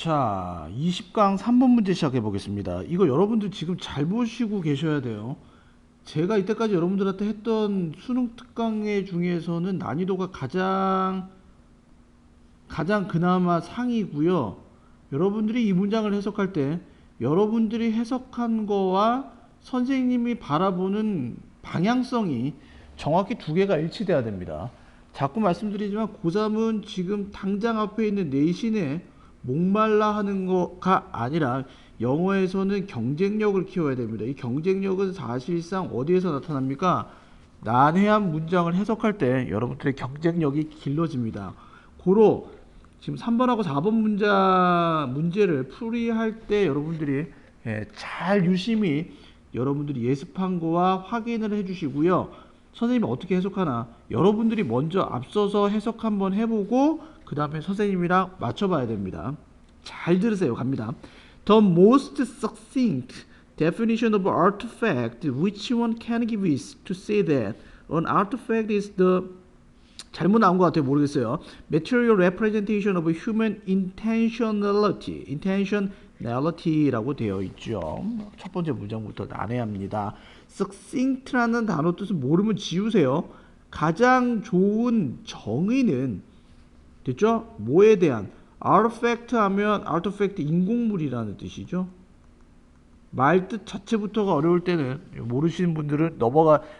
자, 20강 3번 문제 시작해 보겠습니다. 이거 여러분들 지금 잘 보시고 계셔야 돼요. 제가 이때까지 여러분들한테 했던 수능 특강의 중에서는 난이도가 가장 그나마 상이고요. 여러분들이 이 문장을 해석할 때 여러분들이 해석한 거와 선생님이 바라보는 방향성이 정확히 두 개가 일치돼야 됩니다. 자꾸 말씀드리지만 고3은 지금 당장 앞에 있는 내신에 목말라 하는 거가 아니라 영어에서는 경쟁력을 키워야 됩니다. 이 경쟁력은 사실상 어디에서 나타납니까? 난해한 문장을 해석할 때 여러분들의 경쟁력이 길러집니다. 고로 지금 3번하고 4번 문제를 풀이할 때 여러분들이 잘 유심히 여러분들이 예습한 거와 확인을 해주시고요. 선생님이 어떻게 해석하나 여러분들이 먼저 앞서서 해석 한번 해보고 그 다음에 선생님이랑 맞춰봐야 됩니다. 잘 들으세요. 갑니다. The most succinct definition of artifact which one can give is to say that an artifact is the 잘못 나온 것 같아요. 모르겠어요. Material representation of human intentionality라고 되어 있죠. 첫 번째 문장부터 난해합니다. succinct라는 단어 뜻은 모르면 지우세요. 가장 좋은 정의는 됐죠? 뭐에 대한 artifact 하면 artifact 인공물이라는 뜻이죠. 말뜻 자체부터가 어려울 때는 모르시는 분들은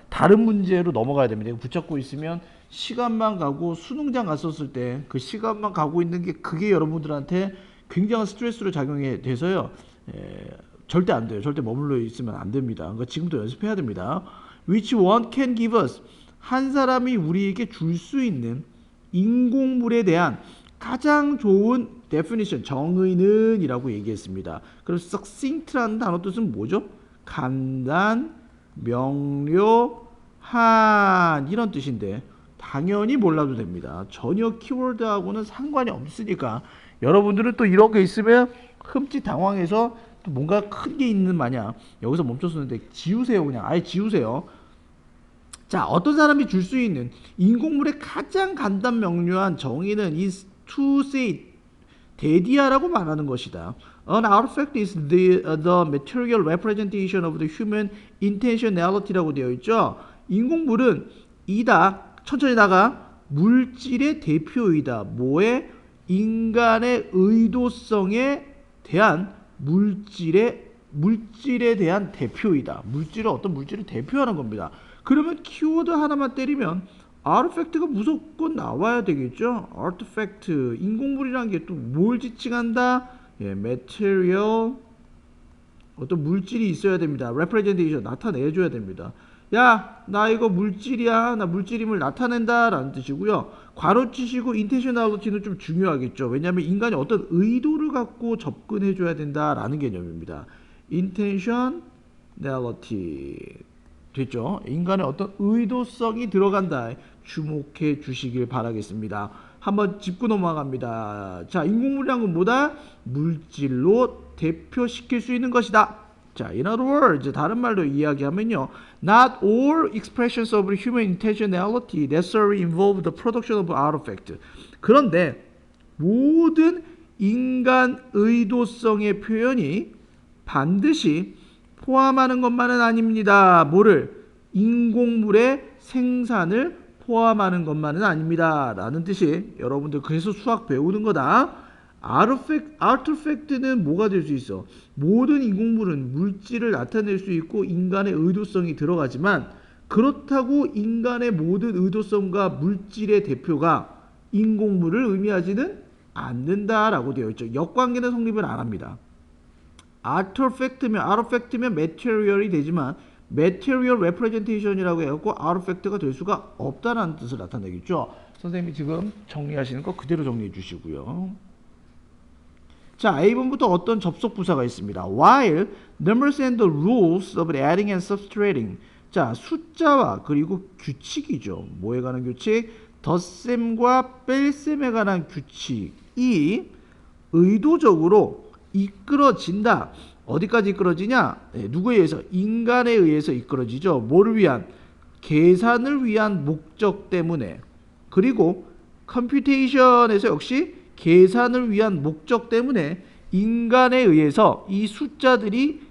다른 문제로 넘어가야 됩니다. 붙잡고 있으면 시간만 가고 수능장 갔었을 때 그 시간만 가고 있는 게 그게 여러분들한테 굉장한 스트레스로 작용이 돼서요. 절대 안 돼요. 절대 머물러 있으면 안 됩니다. 그러니까 지금도 연습해야 됩니다. Which one can give us? 한 사람이 우리에게 줄 수 있는 인공물에 대한 가장 좋은 definition, 정의는 이라고 얘기했습니다. 그럼 succinct라는 단어 뜻은 뭐죠? 간단, 명료한 이런 뜻인데 당연히 몰라도 됩니다. 전혀 키워드하고는 상관이 없으니까 여러분들은 또 이런 게 있으면 흠칫 당황해서 또 뭔가 큰 게 있는 마냥 여기서 멈췄었는데 지우세요. 그냥 아예 지우세요. 자, 어떤 사람이 줄 수 있는 인공물의 가장 간단 명료한 정의는 is to say 대디아라고 말하는 것이다. An artifact is the material representation of the human intentionality라고 되어 있죠. 인공물은 천천히 나가 물질의 대표이다. 뭐의? 인간의 의도성에 대한 물질에 대한 대표이다. 어떤 물질을 대표하는 겁니다. 그러면 키워드 하나만 때리면 artifact가 무조건 나와야 되겠죠. artifact 인공물이라는 게 또 뭘 지칭한다? material 어떤 물질이 있어야 됩니다. representation 나타내줘야 됩니다. 야, 나 이거 물질이야. 나 물질임을 나타낸다 라는 뜻이고요. 괄호치시고 intentionality는 좀 중요하겠죠. 왜냐하면 인간이 어떤 의도를 갖고 접근해줘야 된다라는 개념입니다. intentionality 됐죠? 인간의 어떤 의도성이 들어간다. 주목해 주시길 바라겠습니다. 한번 짚고 넘어갑니다. 자, 인공물이란 건 뭐다? 물질로 대표시킬 수 있는 것이다. 자, in other words, 다른 말로 이야기하면요. Not all expressions of human intentionality necessarily involve the production of artifact. 그런데 모든 인간 의도성의 표현이 반드시 포함하는 것만은 아닙니다. 뭐를? 인공물의 생산을 포함하는 것만은 아닙니다. 라는 뜻이 여러분들 그래서 수학 배우는 거다. artifact는 뭐가 될 수 있어? 모든 인공물은 물질을 나타낼 수 있고 인간의 의도성이 들어가지만 그렇다고 인간의 모든 의도성과 물질의 대표가 인공물을 의미하지는 않는다라고 되어 있죠. 역관계는 성립을 안 합니다. artifact면 material이 되지만 material representation이라고 해갖고 artifact가 될 수가 없다는 뜻을 나타내겠죠. 선생님이 지금 정리하시는 거 그대로 정리해 주시고요. 자, A번부터 어떤 접속 부사가 있습니다. While numbers and the rules of adding and subtracting. 자, 숫자와 그리고 규칙이죠. 뭐에 관한 규칙? 덧셈과 뺄셈에 관한 규칙이 의도적으로 이끌어진다. 어디까지 이끌어지냐? 누구에 의해서? 인간에 의해서 이끌어지죠. 뭐를 위한? 계산을 위한 목적 때문에. 그리고 컴퓨테이션에서 역시 계산을 위한 목적 때문에 인간에 의해서 이 숫자들이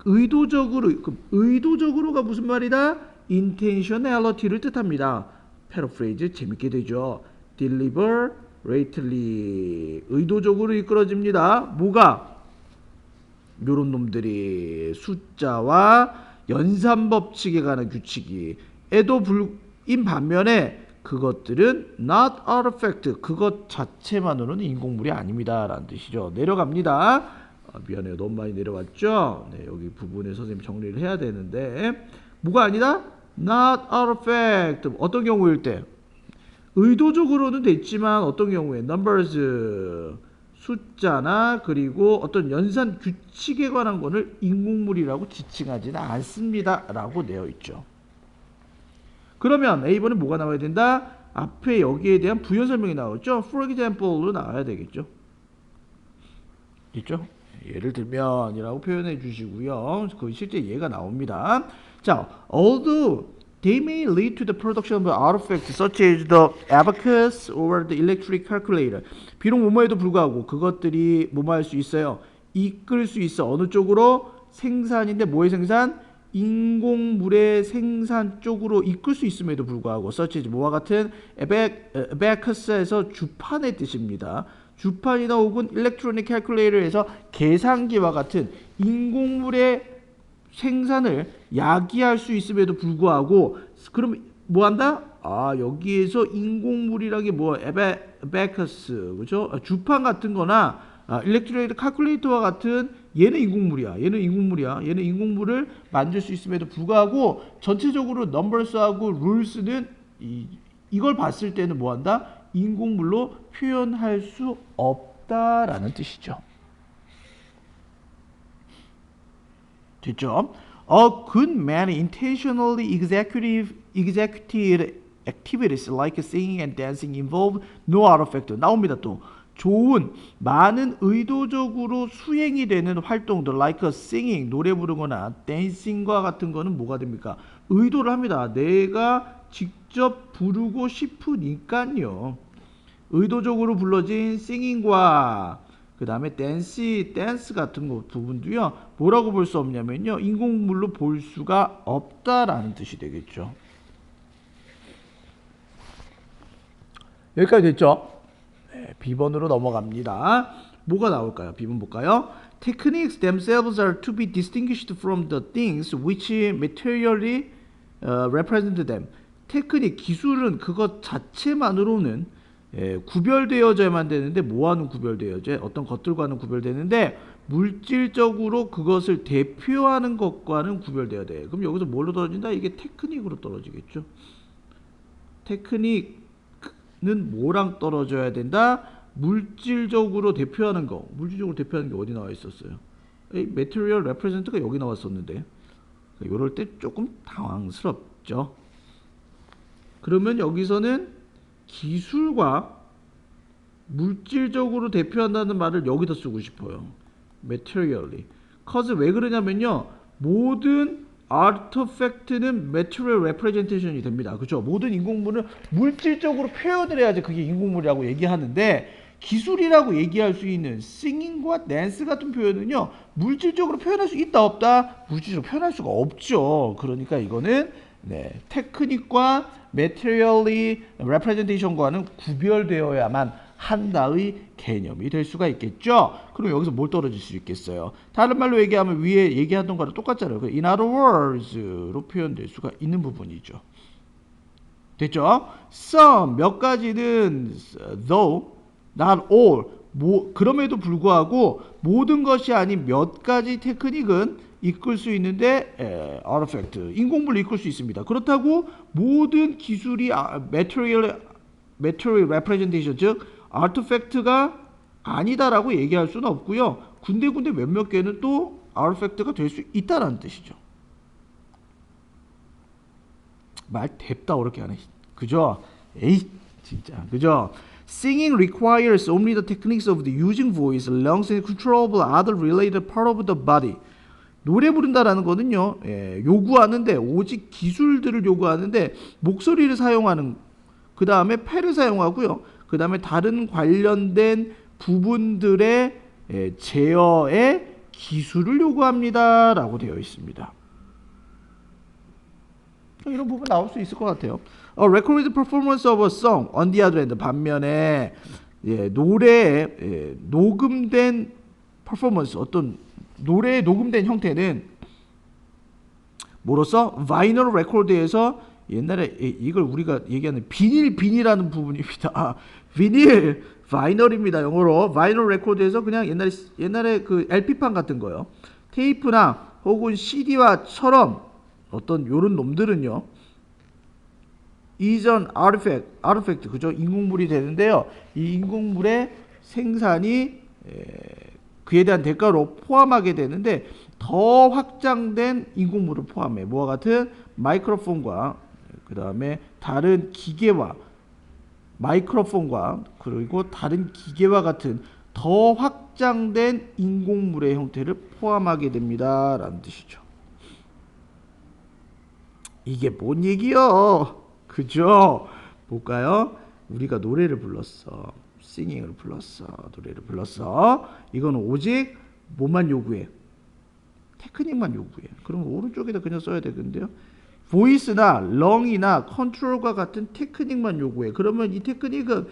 의도적으로가 무슨 말이다? intentionality를 뜻합니다. 패러프레이즈 재밌게 되죠. deliberately 의도적으로 이끌어집니다. 뭐가? 요런 놈들이 숫자와 연산법칙에 관한 규칙이 에도 불인 반면에 그것들은 not artifact 그것 자체만으로는 인공물이 아닙니다 라는 뜻이죠. 내려갑니다. 미안해요. 너무 많이 내려왔죠. 네, 여기 부분에 선생님 정리를 해야 되는데 뭐가 아니다? not artifact 어떤 경우일 때? 의도적으로는 됐지만 어떤 경우에 numbers 숫자나 그리고 어떤 연산 규칙에 관한 것을 인공물이라고 지칭하지는 않습니다 라고 되어 있죠. 그러면 A번에 뭐가 나와야 된다? 앞에 여기에 대한 부연 설명이 나오죠. For example로 나와야 되겠죠. 있죠? 예를 들면 이라고 표현해 주시고요. 그 실제 예가 나옵니다. 자, although they may lead to the production of artifacts such as the abacus or the electric calculator. 비록 뭐뭐에도 불구하고 그것들이 뭐뭐할 수 있어요. 이끌 수 있어. 어느 쪽으로? 생산인데 뭐의 생산? 인공물의 생산 쪽으로 이끌 수 있음에도 불구하고 such as 뭐와 같은 abacus에서 주판의 뜻입니다. 주판이나 혹은 electronic calculator에서 계산기와 같은 인공물의 생산을 야기할 수 있음에도 불구하고 그럼 뭐 한다? 아, 여기에서 인공물이라는 게 뭐 abacus 그죠? 주판 같은 거나 일렉트로닉 칼큘레이터와 같은 얘는 인공물이야. 얘는 인공물을 만들 수 있음에도 불구하고 전체적으로 넘버스하고 룰스는 이걸 봤을 때는 뭐 한다? 인공물로 표현할 수 없다라는 뜻이죠. 됐죠? A good man intentionally executed activities like singing and dancing involve no artifact. 나옵니다 또. 좋은 많은 의도적으로 수행이 되는 활동들 like singing 노래 부르거나 dancing과 같은 거는 뭐가 됩니까? 의도를 합니다. 내가 직접 부르고 싶으니까요. 의도적으로 불러진 singing과 그 다음에 댄스 같은 거 부분도요. 뭐라고 볼 수 없냐면요. 인공물로 볼 수가 없다라는 뜻이 되겠죠. 여기까지 됐죠? 네, B번으로 넘어갑니다. 뭐가 나올까요? B번 볼까요? Techniques themselves are to be distinguished from the things which materially represent them. 테크닉, 기술은 그것 자체만으로는 구별되어져야만 되는데 뭐와는 구별되어져? 어떤 것들과는 구별되는데 물질적으로 그것을 대표하는 것과는 구별되어야 돼. 그럼 여기서 뭘로 떨어진다? 이게 테크닉으로 떨어지겠죠. 테크닉은 뭐랑 떨어져야 된다? 물질적으로 대표하는 거. 물질적으로 대표하는 게 어디 나와 있었어요? Material Represent가 여기 나왔었는데 이럴 때 조금 당황스럽죠. 그러면 여기서는 기술과 물질적으로 대표한다는 말을 여기다 쓰고 싶어요. materially. cause 왜 그러냐면요. 모든 artifact는 material representation이 됩니다. 그렇죠? 모든 인공물은 물질적으로 표현을 해야지 그게 인공물이라고 얘기하는데 기술이라고 얘기할 수 있는 singing과 dance 같은 표현은요. 물질적으로 표현할 수 있다 없다? 물질적으로 표현할 수가 없죠. 그러니까 이거는 테크닉과 materially representation과는 구별되어야만 한다의 개념이 될 수가 있겠죠. 그럼 여기서 뭘 떨어질 수 있겠어요? 다른 말로 얘기하면 위에 얘기하던 거랑 똑같잖아요. in other words로 표현될 수가 있는 부분이죠. 됐죠? some 몇 가지는 though, not all 그럼에도 불구하고 모든 것이 아닌 몇 가지 테크닉은 이끌 수 있는데 artifact, 인공물을 이끌 수 있습니다. 그렇다고 모든 기술이 material representation, 즉 artifact가 아니다라고 얘기할 수는 없고요. 군데군데 몇몇 개는 또 artifact가 될 수 있다라는 뜻이죠. 말 뎁다 어렵게 하네. 그죠? 에이 진짜 그죠? Singing requires only the techniques of the using voice, lungs, and control of other related part of the body. 노래 부른다라는 거는요, 요구하는데 오직 기술들을 요구하는데 목소리를 사용하는, 그 다음에 폐를 사용하고요, 그 다음에 다른 관련된 부분들의 제어의 기술을 요구합니다 라고 되어 있습니다. 이런 부분 나올 수 있을 것 같아요. Recorded performance of a song on the other hand. 반면에 노래의 녹음된 퍼포먼스, 어떤 노래의 녹음된 형태는 뭐로써 바이널 레코드에서 옛날에 이걸 우리가 얘기하는 비닐이라는 부분입니다. 비닐, 바이널입니다. 영어로 바이널 레코드에서 그냥 옛날에 그 LP판 같은 거요. 테이프나 혹은 CD와처럼 어떤 요런 놈들은요. 이전 아르팩트 그죠? 인공물이 되는데요. 이 인공물의 생산이 그에 대한 대가로 포함하게 되는데 더 확장된 인공물을 포함해 뭐와 같은 마이크로폰과 그 다음에 다른 기계와 마이크로폰과 그리고 다른 기계와 같은 더 확장된 인공물의 형태를 포함하게 됩니다 라는 뜻이죠. 이게 뭔 얘기요? 그죠? 볼까요? 우리가 노래를 불렀어. 싱잉을 불렀어. 노래를 불렀어. 이건 오직 뭐만 요구해? 테크닉만 요구해. 그럼 오른쪽에다 그냥 써야 되겠는데요. 보이스나 렁이나 컨트롤과 같은 테크닉만 요구해. 그러면 이 테크닉은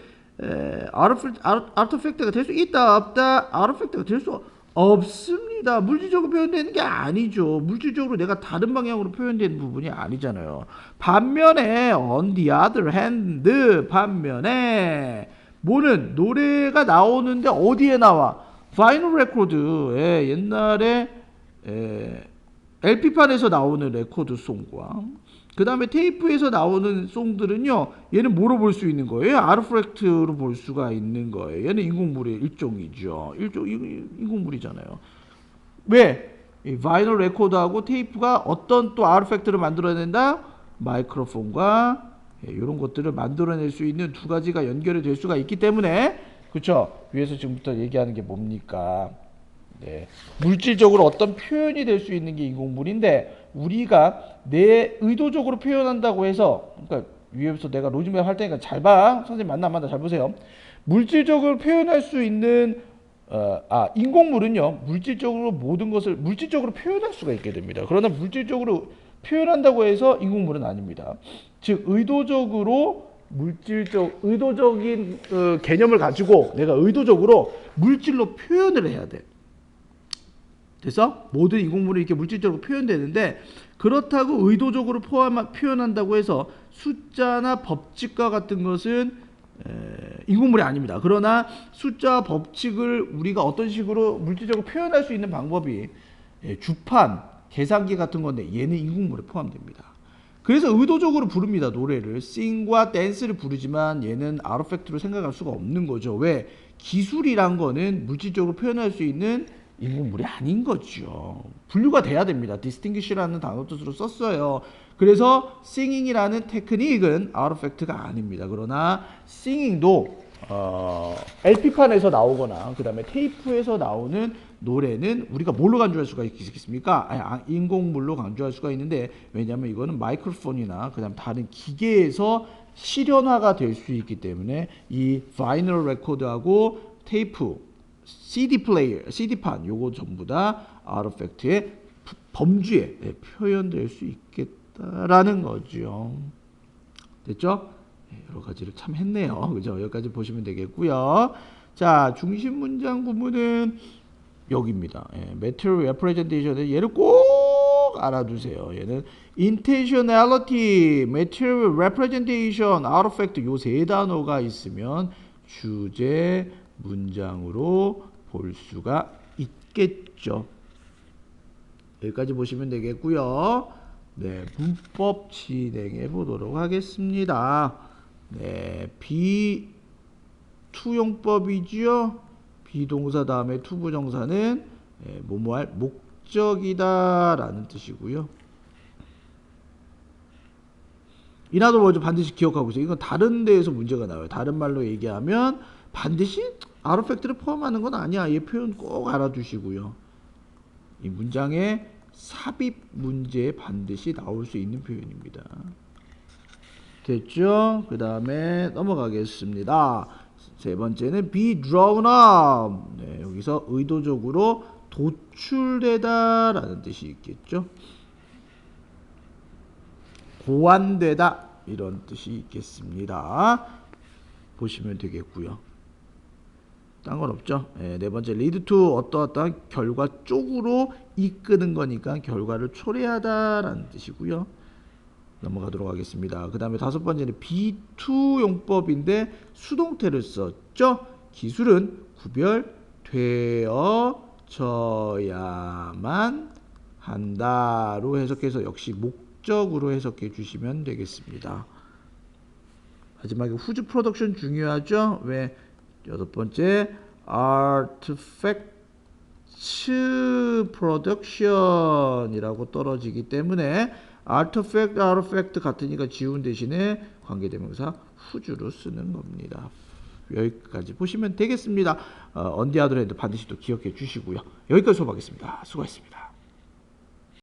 아르티팩트가 될 수 있다 없다? 아르티팩트가 될 수 없습니다. 물질적으로 표현되는 게 아니죠. 물질적으로 내가 다른 방향으로 표현되는 부분이 아니잖아요. 반면에 on the other hand 반면에 뭐는 노래가 나오는데 어디에 나와? 바이널 레코드에 옛날에 LP판에서 나오는 레코드 송과 그 다음에 테이프에서 나오는 송들은요, 얘는 뭐로 볼 수 있는 거예요? 아르프렉트로 볼 수가 있는 거예요. 얘는 인공물의 일종이죠. 인공물이잖아요. 왜? 이 바이널 레코드하고 테이프가 어떤 또 아르팩트를 만들어낸다? 마이크로폰과 이런 것들을 만들어낼 수 있는 두 가지가 연결이 될 수가 있기 때문에, 그쵸? 위에서 지금부터 얘기하는 게 뭡니까? 네. 물질적으로 어떤 표현이 될 수 있는 게 인공물인데, 우리가 내 의도적으로 표현한다고 해서, 그러니까 위에서 내가 로즈맵 할 테니까 잘 봐. 선생님 맞나 잘 보세요. 물질적으로 표현할 수 있는 인공물은요, 물질적으로 모든 것을 물질적으로 표현할 수가 있게 됩니다. 그러나 물질적으로 표현한다고 해서 인공물은 아닙니다. 즉 의도적인 개념을 가지고 내가 의도적으로 물질로 표현을 해야 돼. 그래서 모든 인공물이 이렇게 물질적으로 표현되는데, 그렇다고 의도적으로 표현한다고 해서 숫자나 법칙과 같은 것은 인공물이 아닙니다. 그러나 숫자와 법칙을 우리가 어떤 식으로 물질적으로 표현할 수 있는 방법이 주판, 계산기 같은 건데 얘는 인공물에 포함됩니다. 그래서 의도적으로 부릅니다. 노래를 sing과 dance를 부르지만 얘는 아르팩트로 생각할 수가 없는 거죠. 왜? 기술이란 거는 물질적으로 표현할 수 있는 인공물이 아닌 거죠. 분류가 돼야 됩니다. distinguish라는 단어 뜻으로 썼어요. 그래서 singing이라는 테크닉은 아르팩트가 아닙니다. 그러나 singing도 LP판에서 나오거나 그 다음에 테이프에서 나오는 노래는 우리가 뭘로 간주할 수가 있겠습니까? 인공물로 간주할 수가 있는데, 왜냐하면 이거는 마이크로폰이나 그 다음 다른 기계에서 실현화가 될 수 있기 때문에 이 바이널 레코드하고 테이프, CD 플레이어, CD판 요거 전부 다 아르팩트의 범주에 표현될 수 있겠다라는 거죠. 됐죠? 여러 가지를 참 했네요. 그죠? 여기까지 보시면 되겠고요. 자, 중심 문장 부분은 여기입니다. material representation, 얘를 꼭 알아두세요. 얘는 intentionality, material representation, artifact 요 세 단어가 있으면 주제 문장으로 볼 수가 있겠죠. 여기까지 보시면 되겠고요. 네, 문법 진행해 보도록 하겠습니다. 네, 비투용법이지요. 비동사 다음에 투부정사는 뭐뭐할 목적이다 라는 뜻이고요. In other words, 반드시 기억하고 있어요. 이건 다른 데에서 문제가 나와요. 다른 말로 얘기하면 반드시 아르팩트를 포함하는 건 아니야. 이 표현 꼭 알아두시고요. 이 문장의 삽입 문제에 반드시 나올 수 있는 표현입니다. 됐죠? 그 다음에 넘어가겠습니다. 세 번째는 be drawn up. 네, 여기서 의도적으로 도출되다라는 뜻이 있겠죠. 고안되다 이런 뜻이 있겠습니다. 보시면 되겠고요. 딴 건 없죠. 네 번째 lead to 어떠한 결과 쪽으로 이끄는 거니까 결과를 초래하다라는 뜻이고요. 넘어가도록 하겠습니다. 그 다음에 다섯 번째는 B2 용법인데 수동태를 썼죠. 기술은 구별되어져야만 한다로 해석해서 역시 목적으로 해석해 주시면 되겠습니다. 마지막에 후즈 프로덕션 중요하죠. 왜? 여섯 번째 artifact production이라고 떨어지기 때문에 artifact 같으니까 지운 대신에 관계대명사 후즈로 쓰는 겁니다. 여기까지 보시면 되겠습니다. on the other hand 반드시 또 기억해 주시고요. 여기까지 수업하겠습니다. 수고하셨습니다.